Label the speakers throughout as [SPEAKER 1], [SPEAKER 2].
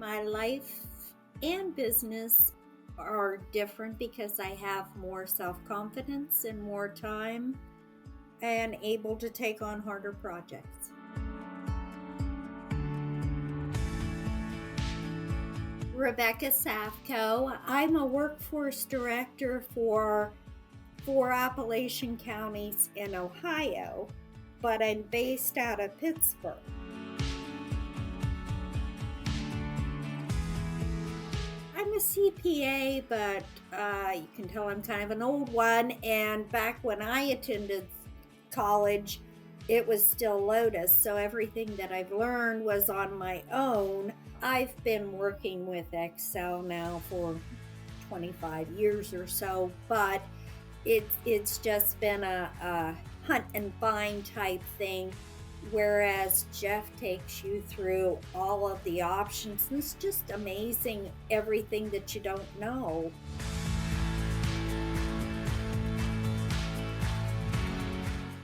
[SPEAKER 1] My life and business are different because I have more self-confidence and more time and able to take on harder projects. Rebecca Safko. I'm a workforce director for 4 Appalachian counties in Ohio, but I'm based out of Pittsburgh. I'm a CPA, but you can tell I'm kind of an old one. And back when I attended college, it was still Lotus. So everything that I've learned was on my own. I've been working with Excel now for 25 years or so, but it's just been a hunt and find type thing, whereas Jeff takes you through all of the options, and it's just amazing everything that you don't know.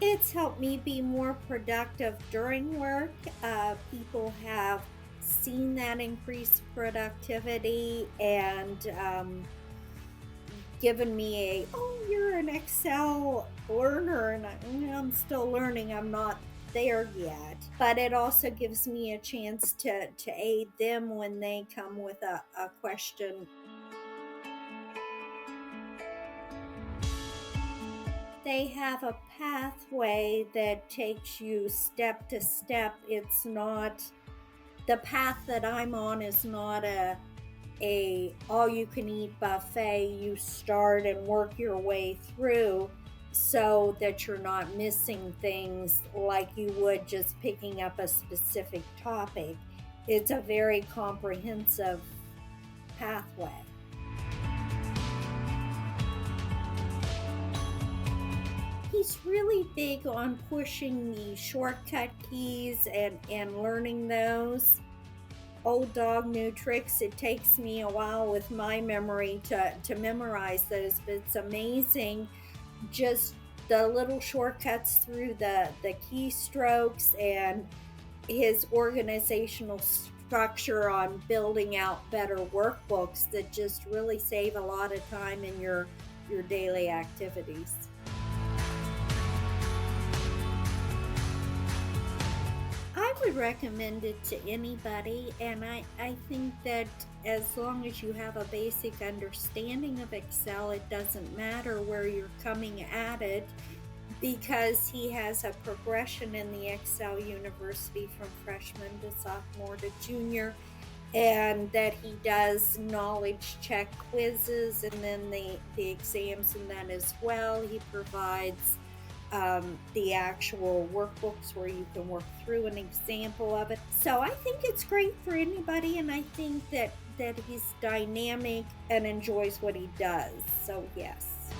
[SPEAKER 1] It's helped me be more productive during work. People have seen that increased productivity and given me you're an Excel learner, and I'm still learning. I'm not there yet, but it also gives me a chance to aid them when they come with a question. They have a pathway that takes you step to step. It's not, the path that I'm on is not a all-you-can-eat buffet. You start and work your way through so that you're not missing things like you would just picking up a specific topic. It's a very comprehensive pathway. He's really big on pushing the shortcut keys and learning those. Old dog, new tricks. It takes me a while with my memory to memorize those, but it's amazing just the little shortcuts through the keystrokes and his organizational structure on building out better workbooks that just really save a lot of time in your daily activities. I would recommend it to anybody, and I think that as long as you have a basic understanding of Excel, it doesn't matter where you're coming at it, because he has a progression in the Excel University from freshman to sophomore to junior, and that he does knowledge check quizzes and then the exams in that as well. He provides the actual workbooks where you can work through an example of it. So I think it's great for anybody, and I think that he's dynamic and enjoys what he does. So yes.